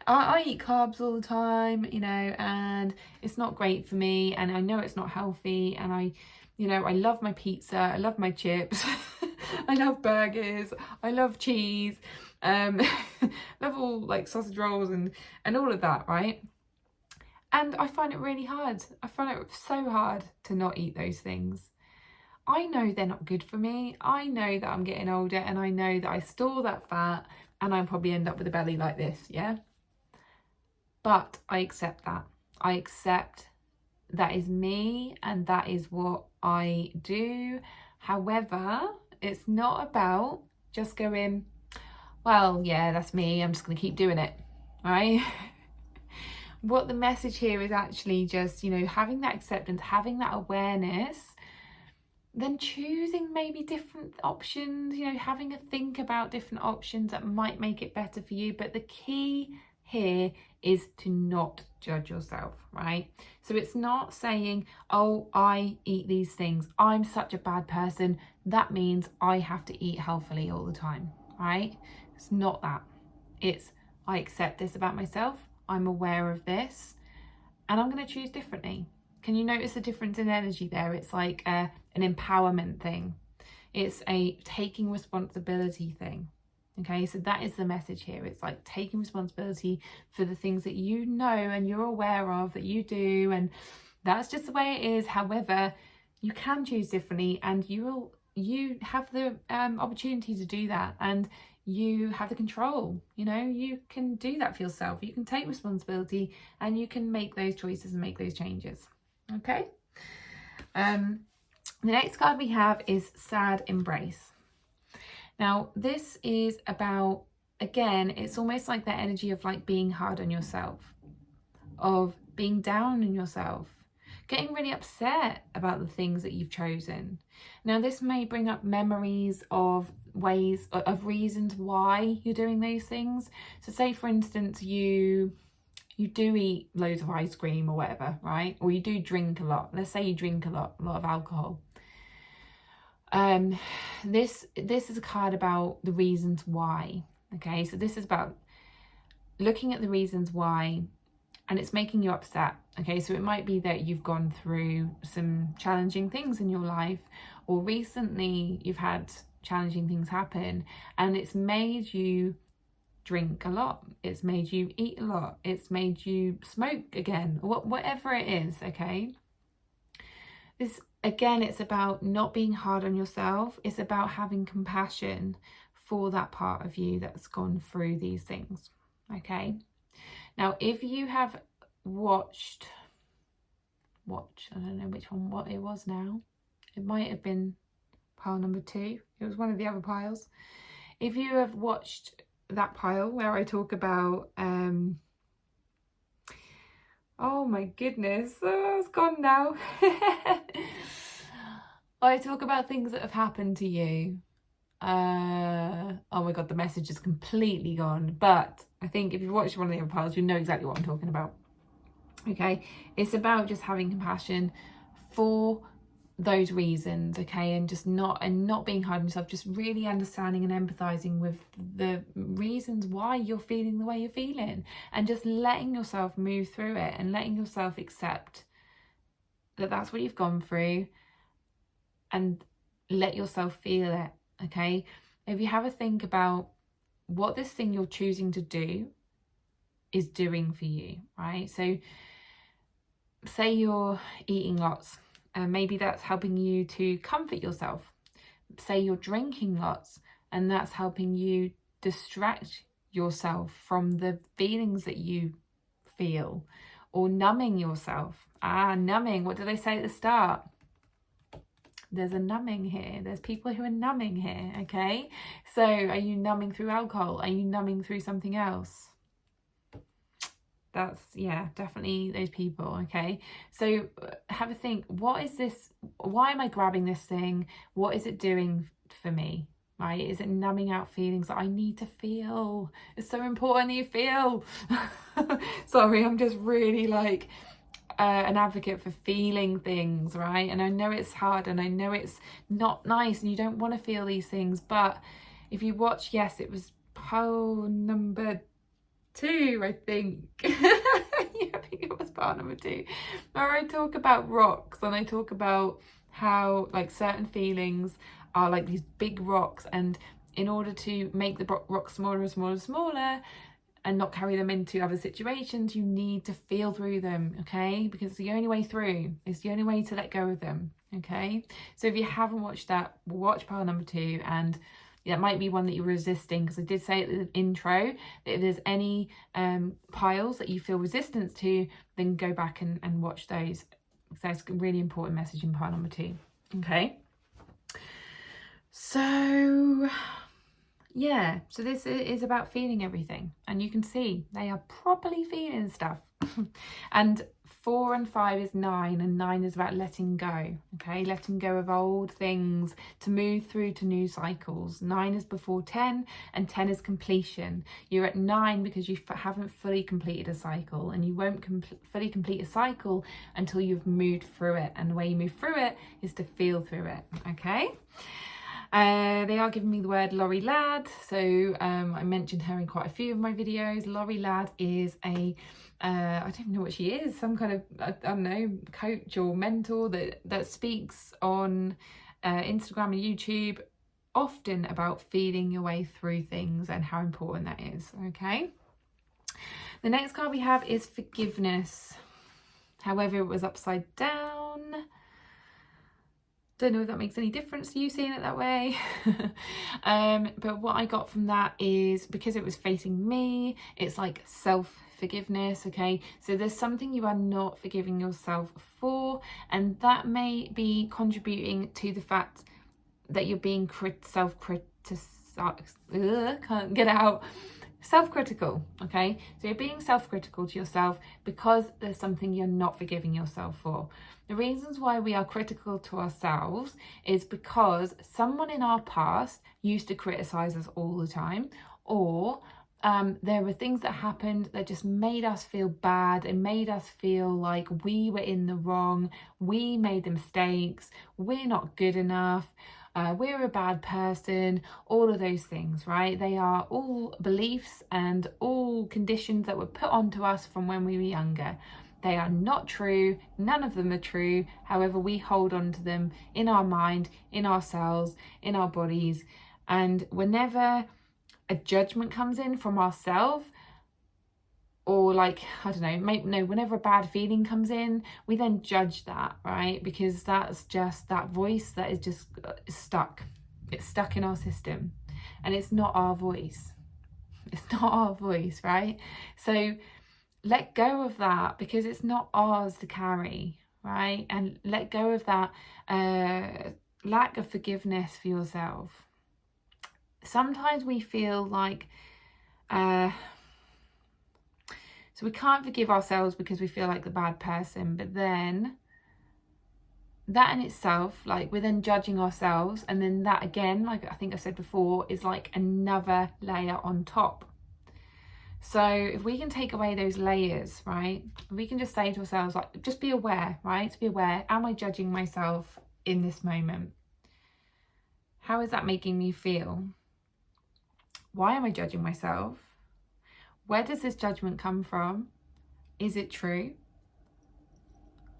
A: I eat carbs all the time, you know, and it's not great for me, and I know it's not healthy, and I love my pizza, I love my chips, I love burgers, I love cheese, love all like sausage rolls and all of that, right? And I find it really hard. I find it so hard to not eat those things. I know they're not good for me. I know that I'm getting older, and I know that I store that fat and I'll probably end up with a belly like this, yeah? But I accept that. I accept that is me and that is what I do. However, it's not about just going, well, yeah, that's me, I'm just going to keep doing it, right? What the message here is actually just, you know, having that acceptance, having that awareness, then choosing maybe different options, you know, having a think about different options that might make it better for you. But the key here is to not judge yourself, right? So it's not saying, oh, I eat these things, I'm such a bad person, that means I have to eat healthily all the time, right? It's not that. It's, I accept this about myself, I'm aware of this, and I'm going to choose differently. Can you notice the difference in energy there? It's like a an empowerment thing. It's a taking responsibility thing. Okay, so that is the message here. It's like taking responsibility for the things that you know and you're aware of that you do, and that's just the way it is. However, you can choose differently, and you have the opportunity to do that, and you have the control. You know, you can do that for yourself. You can take responsibility, and you can make those choices and make those changes. Okay. The next card we have is Sad Embrace. Now, this is about, again, it's almost like that energy of like being hard on yourself, of being down on yourself, getting really upset about the things that you've chosen. Now, this may bring up memories of ways, of reasons why you're doing those things. So say, for instance, you do eat loads of ice cream or whatever, right? Or you do drink a lot. Let's say you drink a lot of alcohol. This is a card about the reasons why. Okay, so this is about looking at the reasons why, and it's making you upset. Okay, so it might be that you've gone through some challenging things in your life, or recently you've had challenging things happen, and it's made you drink a lot, it's made you eat a lot, it's made you smoke again, whatever it is. Okay, this, again, it's about not being hard on yourself. It's about having compassion for that part of you that's gone through these things. Okay, now if you have watched, I don't know which one, what it was now, it might have been pile number 2, it was one of the other piles. If you have watched that pile where I talk about oh my goodness, it's gone now. I talk about things that have happened to you. Oh my god, the message is completely gone, but I think if you've watched one of the other piles, you know exactly what I'm talking about. Okay, it's about just having compassion for those reasons, okay, and just not being hard on yourself, just really understanding and empathizing with the reasons why you're feeling the way you're feeling, and just letting yourself move through it and letting yourself accept that that's what you've gone through, and let yourself feel it. Okay, if you have a think about what this thing you're choosing to do is doing for you, right? So say you're eating lots, and maybe that's helping you to comfort yourself. Say you're drinking lots, and that's helping you distract yourself from the feelings that you feel, or numbing yourself. Numbing, what did I say at the start? There's a numbing here. There's people who are numbing here, okay? So are you numbing through alcohol? Are you numbing through something else? That's, yeah, definitely those people, okay? So have a think, what is this? Why am I grabbing this thing? What is it doing for me, right? Is it numbing out feelings that I need to feel? It's so important that you feel. Sorry, I'm just really like an advocate for feeling things, right? And I know it's hard, and I know it's not nice, and you don't want to feel these things, but if you watch, yes, it was pile number 2, I think. Yeah, I think it was part number 2, where I talk about rocks, and I talk about how like certain feelings are like these big rocks, and in order to make the rocks smaller and smaller and smaller and not carry them into other situations, you need to feel through them, okay? Because it's the only way through. It's the only way to let go of them, okay? So if you haven't watched that, watch pile number 2, and that might be one that you're resisting, because I did say at the intro that if there's any piles that you feel resistance to, then go back and watch those. So that's a really important message in pile number 2. Okay. So yeah, so this is about feeling everything, and you can see they are properly feeling stuff. And 4 and 5 is 9, and 9 is about letting go, okay? Letting go of old things to move through to new cycles. 9 is before 10, and 10 is completion. You're at 9 because you haven't fully completed a cycle, and you won't fully complete a cycle until you've moved through it, and the way you move through it is to feel through it, okay? They are giving me the word Laurie Ladd. So I mentioned her in quite a few of my videos. Laurie Ladd is a I don't even know what she is, some kind of, I don't know, coach or mentor that speaks on Instagram and YouTube often about feeling your way through things and how important that is. Okay, the next card we have is forgiveness. However, it was upside down. Don't know if that makes any difference to you seeing it that way. But what I got from that is, because it was facing me, it's like self-forgiveness, okay? So there's something you are not forgiving yourself for, and that may be contributing to the fact that you're being can't get out. Self-critical, okay? So you're being self-critical to yourself because there's something you're not forgiving yourself for. The reasons why we are critical to ourselves is because someone in our past used to criticize us all the time, or there were things that happened that just made us feel bad and made us feel like we were in the wrong, we made the mistakes, we're not good enough, we're a bad person, all of those things, right? They are all beliefs and all conditions that were put onto us from when we were younger. They are not true. None of them are true. However, we hold on to them in our mind, in our cells, in our bodies. And whenever a judgment comes in from ourselves, or like, I don't know, whenever a bad feeling comes in, we then judge that, right? Because that's just that voice that is just stuck. It's stuck in our system, and it's not our voice. It's not our voice, right? So let go of that, because it's not ours to carry, right? And let go of that lack of forgiveness for yourself. Sometimes we feel like so we can't forgive ourselves because we feel like the bad person, but then that in itself, like, we're then judging ourselves, and then that again, like I think I said before, is like another layer on top. So if we can take away those layers, right, we can just say to ourselves, like, just be aware, right? To be aware, am I judging myself in this moment? How is that making me feel? Why am I judging myself? Where does this judgment come from? Is it true?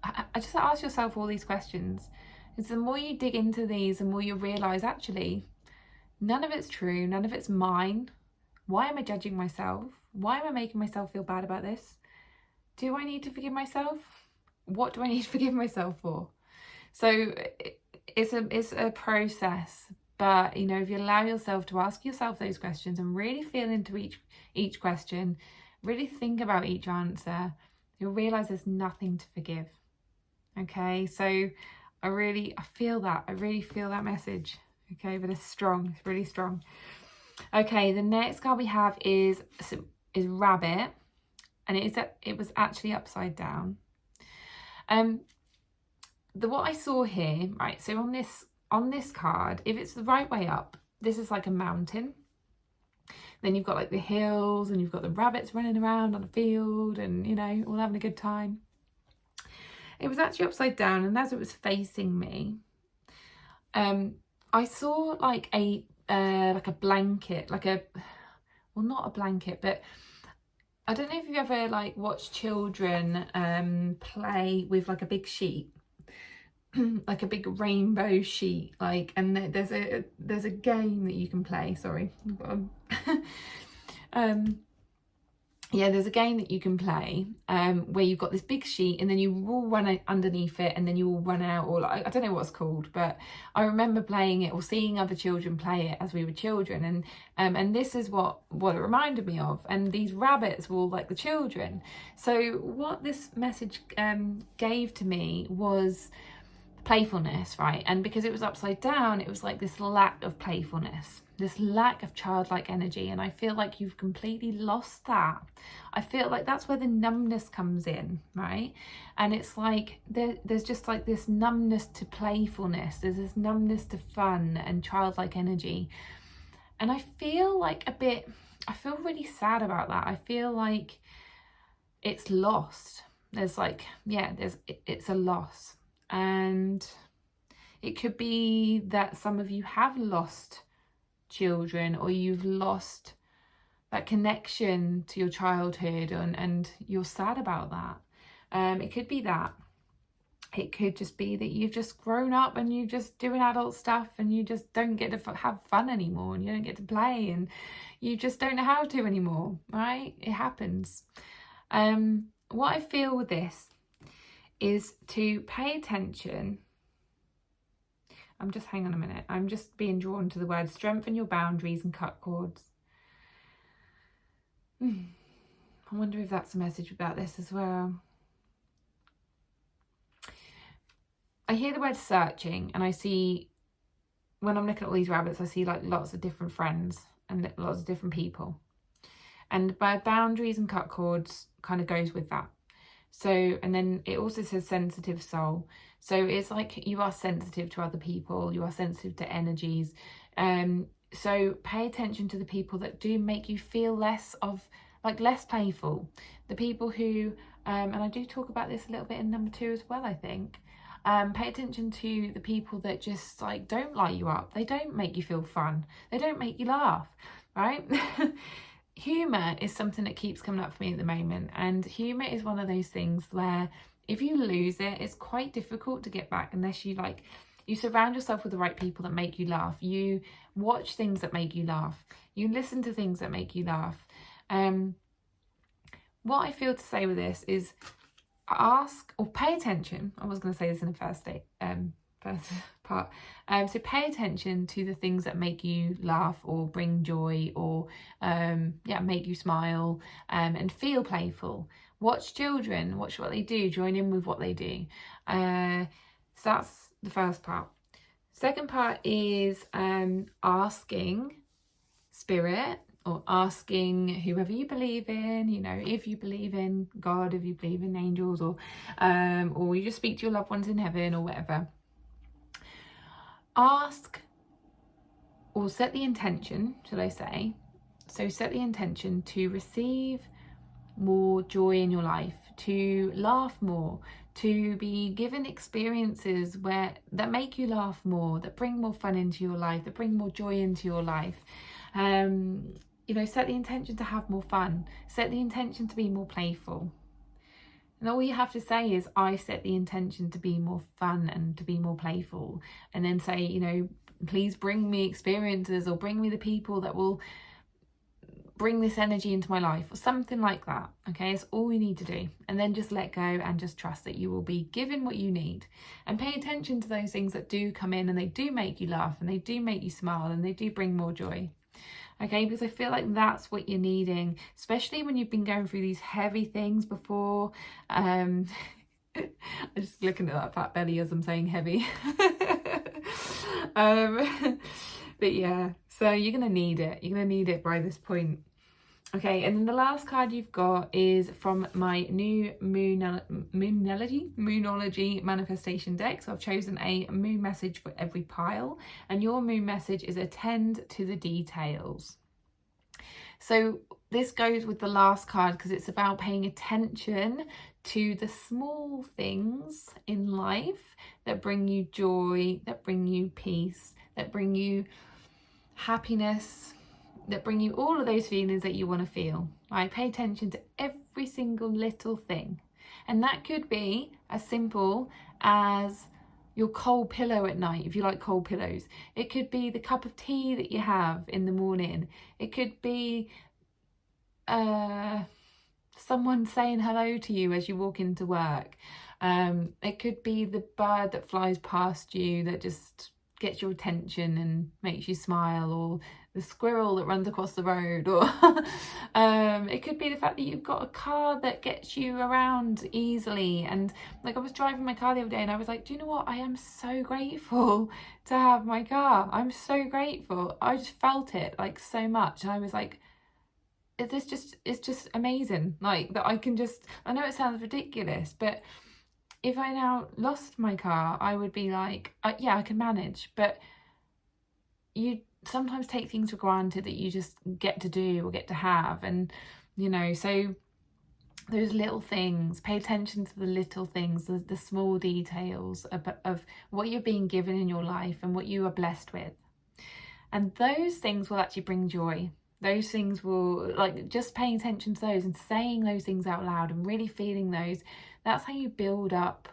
A: I just ask yourself all these questions. Because the more you dig into these, the more you realise, actually, none of it's true. None of it's mine. Why am I judging myself? Why am I making myself feel bad about this? Do I need to forgive myself? What do I need to forgive myself for? So it's a process. But, you know, if you allow yourself to ask yourself those questions and really feel into each question, really think about each answer, you'll realise there's nothing to forgive. Okay, so I really feel that message. Okay, but it's strong, it's really strong. Okay, the next card we have is Rabbit, and it was actually upside down. What I saw here, right, so on this card, if it's the right way up, this is like a mountain. Then you've got like the hills, and you've got the rabbits running around on a field, and, you know, all having a good time. It was actually upside down, and as it was facing me, I saw like a blanket, well, not a blanket, but I don't know if you've ever like watched children play with like a big sheet. Like a big rainbow sheet, like, and there's a game that you can play. Sorry, yeah, there's a game that you can play where you've got this big sheet, and then you all run underneath it, and then you all run out, or like, I don't know what it's called, but I remember playing it or seeing other children play it as we were children, and this is what it reminded me of. And these rabbits were all like the children. So what this message gave to me was playfulness, right? And because it was upside down, it was like this lack of playfulness, this lack of childlike energy, and I feel like you've completely lost that. I feel like that's where the numbness comes in, right? And it's like there's just like this numbness to playfulness, there's this numbness to fun and childlike energy, and I feel like I feel really sad about that. I feel like it's lost. There's like, yeah, it's a loss. And It could be that some of you have lost children, or you've lost that connection to your childhood, and you're sad about that. It could be that. It could just be that you've just grown up and you're just doing adult stuff and you just don't get to have fun anymore, and you don't get to play, and you just don't know how to anymore, right? It happens. What I feel with this is to pay attention. Hang on a minute. I'm just being drawn to the word strengthen your boundaries and cut cords. I wonder if that's a message about this as well. I hear the word searching, and I see, when I'm looking at all these rabbits, I see like lots of different friends and lots of different people. And by boundaries and cut cords kind of goes with that. So, and then it also says sensitive soul. So it's like you are sensitive to other people, you are sensitive to energies. So pay attention to the people that do make you feel less playful. The people who, and I do talk about this a little bit in number 2 as well, I think. Pay attention to the people that just like don't light you up. They don't make you feel fun. They don't make you laugh, right? Humour is something that keeps coming up for me at the moment, and humour is one of those things where if you lose it, it's quite difficult to get back unless you surround yourself with the right people that make you laugh. You watch things that make you laugh. You listen to things that make you laugh. What I feel to say with this is ask or pay attention. I was going to say this in the first part. So pay attention to the things that make you laugh or bring joy or make you smile and feel playful. Watch children, watch what they do, join in with what they do. So that's the first part. Second part is asking spirit, or asking whoever you believe in, if you believe in God, if you believe in angels, or you just speak to your loved ones in heaven or whatever. Ask, or set the intention, should I say. So set the intention to receive more joy in your life, to laugh more, to be given experiences that make you laugh more, that bring more fun into your life, that bring more joy into your life. Set the intention to have more fun. Set the intention to be more playful. And all you have to say is, I set the intention to be more fun and to be more playful. And then say, please bring me experiences, or bring me the people that will bring this energy into my life, or something like that. Okay, it's all you need to do. And then just let go and just trust that you will be given what you need. And pay attention to those things that do come in, and they do make you laugh, and they do make you smile, and they do bring more joy. Okay, because I feel like that's what you're needing, especially when you've been going through these heavy things before. I'm just looking at that fat belly as I'm saying heavy. But yeah, so you're going to need it. You're going to need it by this point. Okay, and then the last card you've got is from my new Moonology manifestation deck. So I've chosen a moon message for every pile, and your moon message is attend to the details. So this goes with the last card because it's about paying attention to the small things in life that bring you joy, that bring you peace, that bring you happiness, that bring you all of those feelings that you want to feel. Right? Pay attention to every single little thing. And that could be as simple as your cold pillow at night, if you like cold pillows. It could be the cup of tea that you have in the morning. It could be someone saying hello to you as you walk into work. It could be the bird that flies past you that just gets your attention and makes you smile, or the squirrel that runs across the road, or it could be the fact that you've got a car that gets you around easily. And I was driving my car the other day, and I was like, do you know what, I am so grateful to have my car. I'm so grateful. I just felt it so much, and I was like, it's just amazing, that I can just, I know it sounds ridiculous, but if I now lost my car, I would be like, yeah, I can manage. But you sometimes take things for granted that you just get to do or get to have. And, so those little things. Pay attention to the little things, the small details of what you're being given in your life and what you are blessed with. And those things will actually bring joy. Those things will, like, just paying attention to those and saying those things out loud and really feeling those, that's how you build up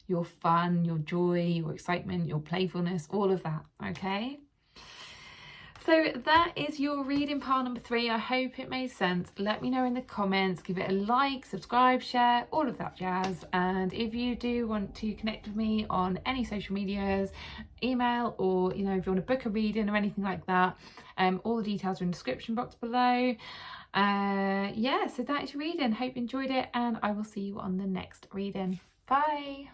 A: your fun, your joy, your excitement, your playfulness, all of that, okay? So that is your reading pile number 3. I hope it made sense. Let me know in the comments, give it a like, subscribe, share, all of that jazz. And if you do want to connect with me on any social medias, email, or, you know, if you want to book a reading or anything like that, all the details are in the description box below. Yeah, so that is your reading. Hope you enjoyed it, and I will see you on the next reading. Bye.